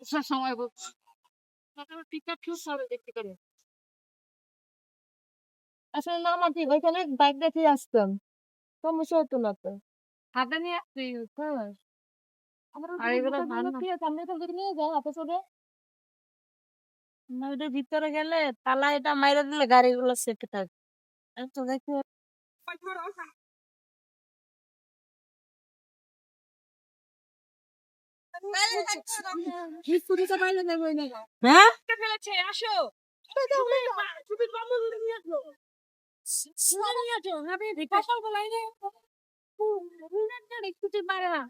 সময় বলছি টিকিট ফিস হবে দেখতে করে আসলে না আমার ঠিক ওইখানে বাইক রেখে আসতাম সমস্যা হতো না তো হাতে নিয়ে আসছি হ্যাঁ আর এগুলো ভালো সামনে তো যদি নিয়ে যাও হাতে চলে না ওইটার ভিতরে গেলে তালা এটা মাইরে দিলে গাড়িগুলো সেফে থাকে তো দেখো হ্যাঁ ফেলেছে আসো পারে না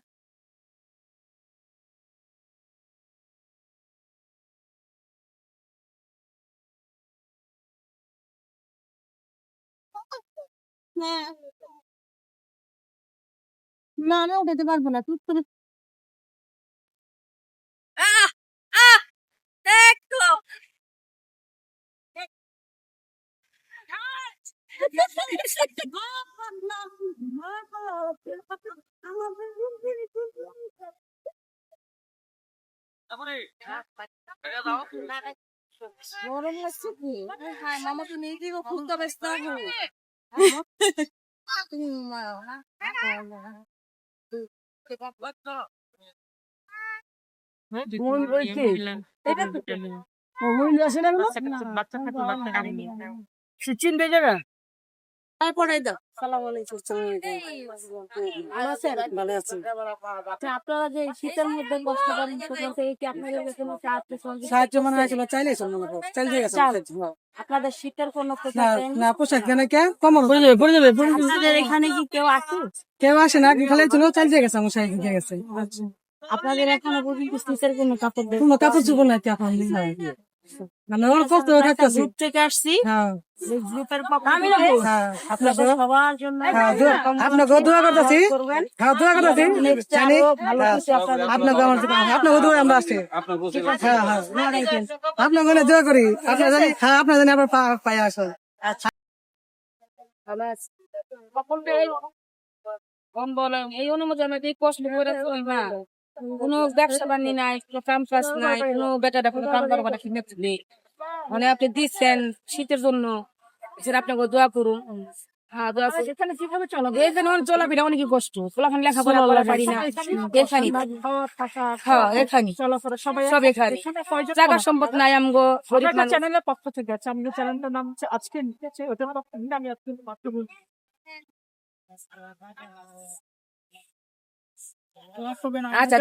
না আমি উঠাতে পারবো না তুই তুমি আহ আহ দেখো গরম লাগছে কি হ্যাঁ মামা তো নিয়ে গিয়ে ফুলটা ব্যস্ত হবে তুমি মন রয়েছে এটা মহিলা আছে না বাচ্চা থাকে বাচ্চা গাড়ি নিয়ে সুচিন বেজে না তারপরে দাও সালাম আলাইকুম ভালো আছেন ভালো আছেন আপনারা যে শীতের মধ্যে কষ্ট করেন কি আপনাদের সাহায্য মনে হয়েছিল চাইলে চাইলে গেছে আপনাদের শীতের কোনো না পোশাক কেন কে কমর পড়ে যাবে এখানে কি কেউ আসে কেউ আসে না খালি ছিল চাইলে গেছে আমার সাইকেল দিয়ে গেছে আপনাদের এখনো পর্যন্ত শীতের কোনো কাপড় চুপড় নাই এখন মানে ওর কষ্ট থাকতেছে গ্রুপ থেকে আসছি হ্যাঁ গ্রুপের আপনাদের সবার জন্য আপনাকে দোয়া করতেছি হ্যাঁ দোয়া করতেছি জানি আপনাকে আপনাকে দোয়া আমরা আসছি হ্যাঁ হ্যাঁ আপনাকে দোয়া করি আপনার জানি হ্যাঁ আপনার জানি আবার পায়ে আসো আচ্ছা কম বলেন এই অনুমতি আমি কষ্ট করে না কোনো ব্যবসা বাণী নাই কোনো কাম কাজ নাই কোনো বেটাটা কোনো কাম করার কথা কিনে নেই মানে আপনি দিচ্ছেন শীতের জন্য সেটা আপনাকে দোয়া করুন হ্যাঁ দোয়া করুন এখানে কিভাবে চলো এই জন্য চলাফেরা অনেক কষ্ট চলাফেরা লেখাপড়া করা পারি না এখানে হ্যাঁ এখানে সব এখানে জায়গা সম্পদ নাই আমগো চ্যানেলের পক্ষ থেকে আছে আমি চ্যানেলটার নাম হচ্ছে আজকে নিতেছে ওটা আমি আজকে মাত্র বলছি আচ্ছা